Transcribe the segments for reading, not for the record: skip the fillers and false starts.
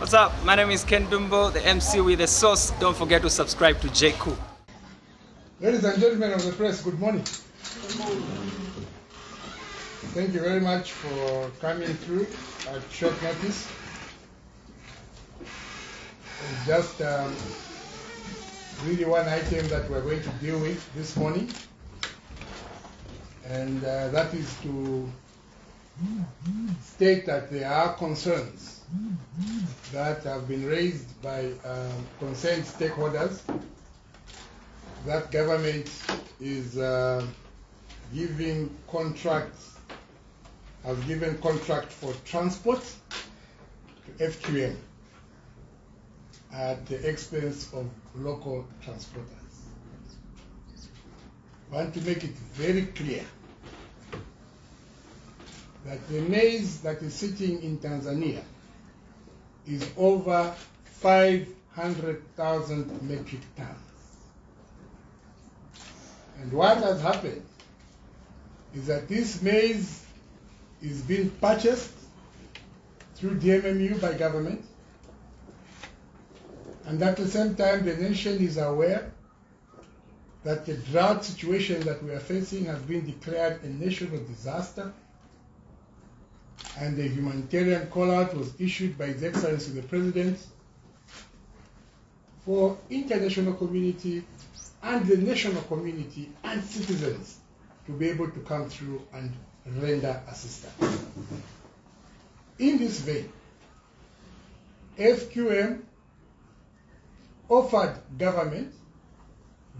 What's up? My name is Ken Dumbo, the MC with the sauce. Don't forget to subscribe to J. Cool. Ladies and gentlemen of the press, good morning. Good morning. Thank you very much for coming through at short notice. It's just really one item that we're going to deal with this morning, and that is to state that there are concerns that have been raised by concerned stakeholders that government is giving contracts, has given contract for transport to FQM at the expense of local transporters. I want to make it very clear that the maize that is sitting in Tanzania is over 500,000 metric tons. And what has happened is that this maize is being purchased through DMMU by government, and at the same time the nation is aware that the drought situation that we are facing has been declared a national disaster, and the humanitarian call-out was issued by His Excellency the President for international community and the national community and citizens to be able to come through and render assistance. In this vein, FQM offered government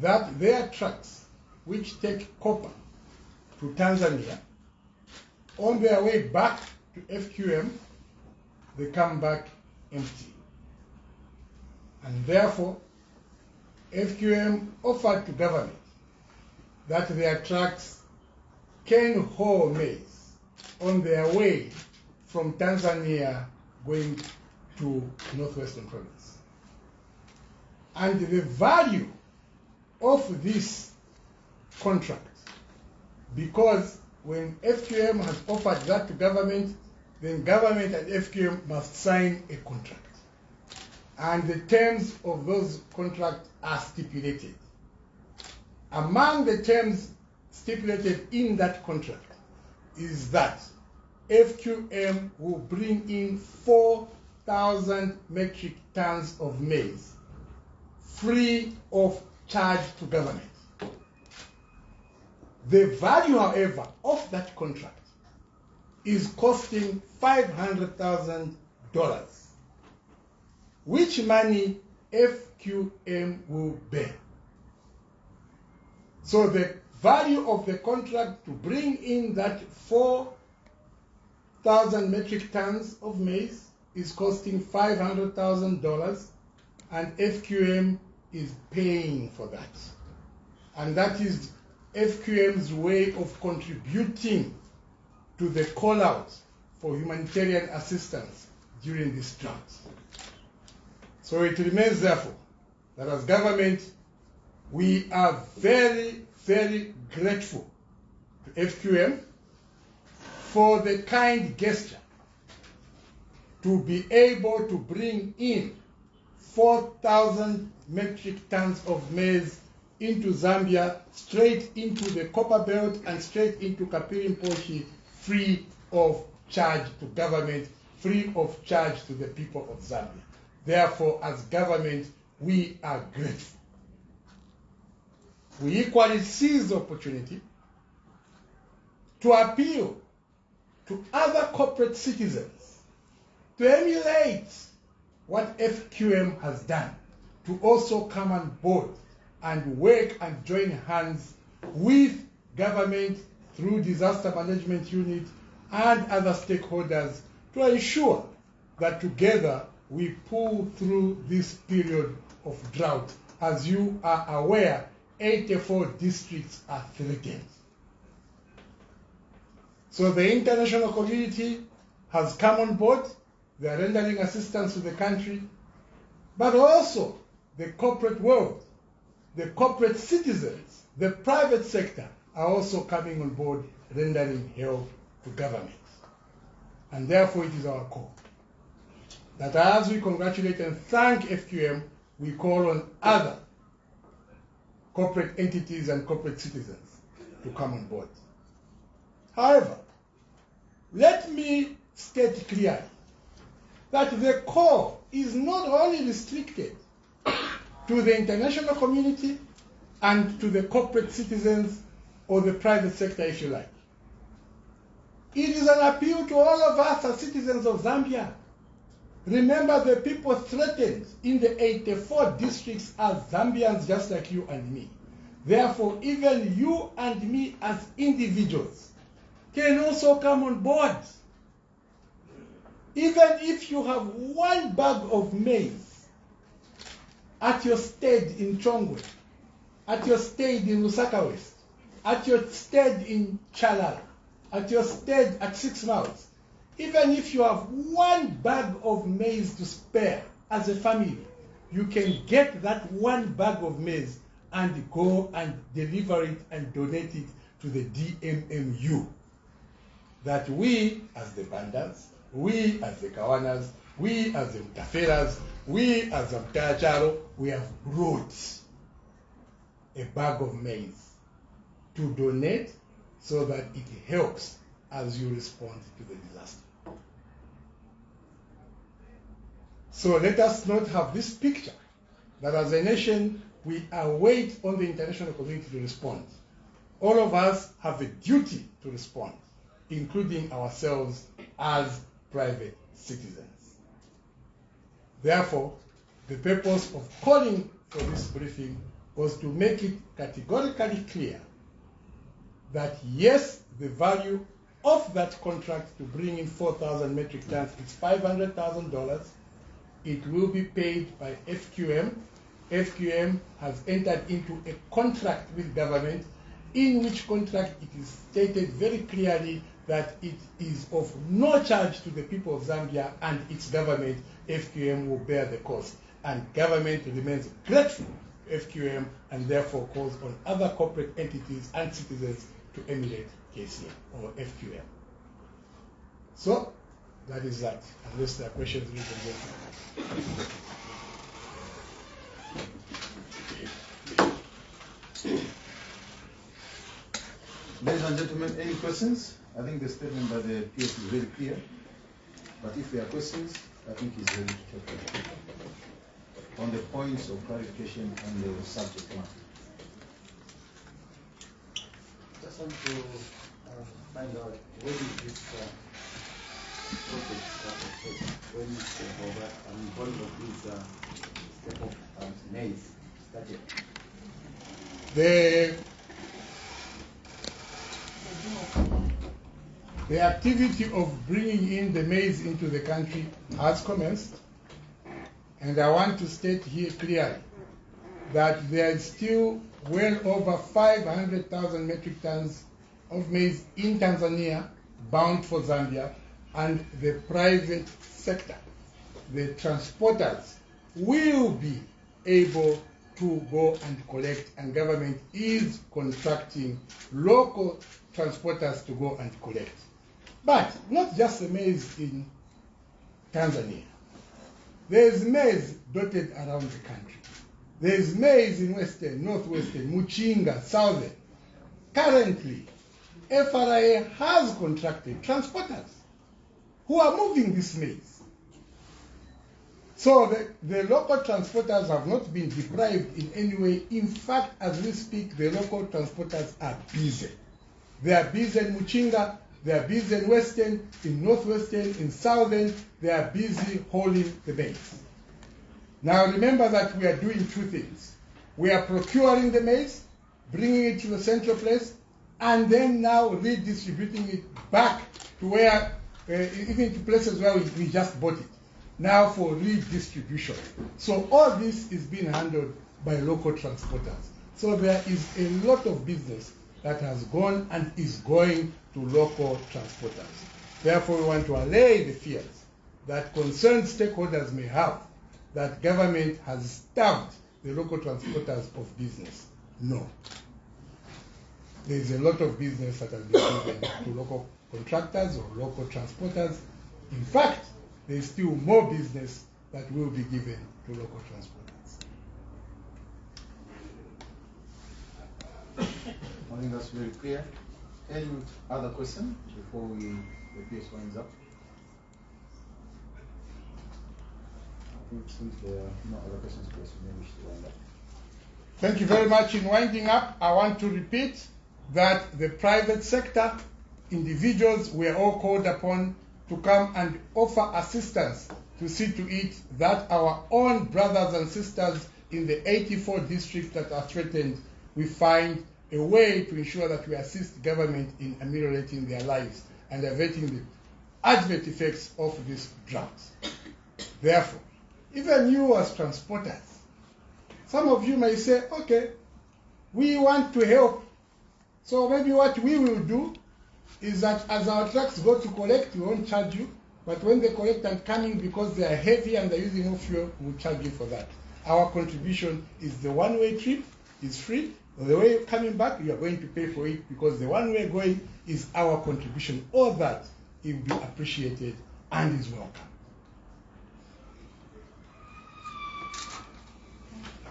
that their trucks, which take copper to Tanzania, on their way back to FQM, they come back empty. And therefore, FQM offered to government that their trucks can haul maize on their way from Tanzania going to Northwestern Province. And the value of this contract, because when FQM has offered that to government, then government and FQM must sign a contract. And the terms of those contracts are stipulated. Among the terms stipulated in that contract is that FQM will bring in 4,000 metric tons of maize free of charge to government. The value, however, of that contract is costing $500,000, which money FQM will bear. So the value of the contract to bring in that 4,000 metric tons of maize is costing $500,000, and FQM is paying for that. And that is FQM's way of contributing to the call-out for humanitarian assistance during this drought. So it remains, therefore, that as government, we are very, very grateful to FQM for the kind gesture to be able to bring in 4,000 metric tons of maize into Zambia, straight into the copper belt and straight into Kapirimposhi, free of charge to government, free of charge to the people of Zambia. Therefore, as government, we are grateful. We equally seize the opportunity to appeal to other corporate citizens to emulate what FQM has done, to also come on board and work and join hands with government through disaster management unit and other stakeholders to ensure that together we pull through this period of drought. As you are aware, 84 districts are threatened. So the international community has come on board. They are rendering assistance to the country, but also the corporate world, the corporate citizens, the private sector are also coming on board, rendering help to government. And therefore it is our call that as we congratulate and thank FQM, we call on other corporate entities and corporate citizens to come on board. However, let me state clearly that the call is not only restricted to the international community and to the corporate citizens or the private sector, if you like. It is an appeal to all of us as citizens of Zambia. Remember, the people threatened in the 84 districts are Zambians just like you and me. Therefore, even you and me as individuals can also come on board. Even if you have one bag of maize at your stead in Chongwe, at your stead in Lusaka West, at your stead in Chalala, at your stead at 6 Miles, even if you have one bag of maize to spare as a family, you can get that one bag of maize and go and deliver it and donate it to the DMMU. That we as the Bandas, we as the Kawanas, we as the Mtaferas, we as the Mtacharo, we have brought a bag of maize to donate so that it helps as you respond to the disaster. So let us not have this picture that as a nation we await on the international community to respond. All of us have a duty to respond, including ourselves as private citizens. Therefore, the purpose of calling for this briefing was to make it categorically clear that yes, the value of that contract to bring in 4,000 metric tons is $500,000. It will be paid by FQM. FQM has entered into a contract with government, in which contract it is stated very clearly that it is of no charge to the people of Zambia and its government. FQM will bear the cost, and government remains grateful to FQM and therefore calls on other corporate entities and citizens to emulate KCM or FQM. So that is that, unless there are questions. Ladies and gentlemen, any questions? I think the statement by the PS is very clear. But if there are questions, I think he's ready to take them on the points of clarification on the subject matter. Just want to find out when is this project started? When is the volume of these step of maize started? The activity of bringing in the maize into the country has commenced, and I want to state here clearly that there is still well over 500,000 metric tons of maize in Tanzania bound for Zambia, and the private sector, the transporters, will be able to go and collect, and government is contracting local transporters to go and collect. But not just the maize in Tanzania. There is maize dotted around the country. There is maize in Western, Northwestern, Muchinga, Southern. Currently, FRA has contracted transporters who are moving this maize. So the local transporters have not been deprived in any way. In fact, as we speak, the local transporters are busy. They are busy in Muchinga, they are busy in Western, in Northwestern, in Southern. They are busy hauling the maize. Now remember that we are doing two things. We are procuring the maize, bringing it to the central place, and then now redistributing it back to where, even to places where we just bought it, now for redistribution. So all this is being handled by local transporters. So there is a lot of business that has gone and is going to local transporters. Therefore, we want to allay the fears that concerned stakeholders may have that government has starved the local transporters of business. No. There is a lot of business that has been given to local contractors or local transporters. In fact, there's still more business that will be given to local transporters. I think that's very clear. Any other question before the PS winds up? I think since there are no other questions, please, we may wish to wind up. Thank you very much. In winding up, I want to repeat that the private sector, individuals, were all called upon to come and offer assistance to see to it that our own brothers and sisters in the 84 districts that are threatened, we find a way to ensure that we assist government in ameliorating their lives and averting the adverse effects of these droughts. Therefore, even you as transporters, some of you may say, okay, we want to help. So maybe what we will do is that as our trucks go to collect, we won't charge you. But when they collect and coming, because they are heavy and they're using no fuel, we'll charge you for that. Our contribution is the one-way trip, is free. The way coming back, you are going to pay for it because the one-way going is our contribution. All that will be appreciated and is welcome.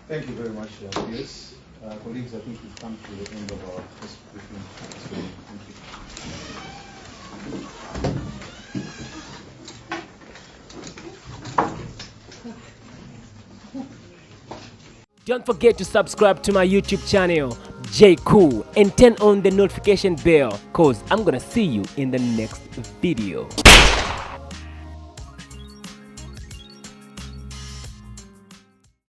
Thank you very much, PS. Colleagues, I think we've come to the end of our first briefing. Thank you. Don't forget to subscribe to my YouTube channel, J Cool, and turn on the notification bell, cause I'm gonna see you in the next video.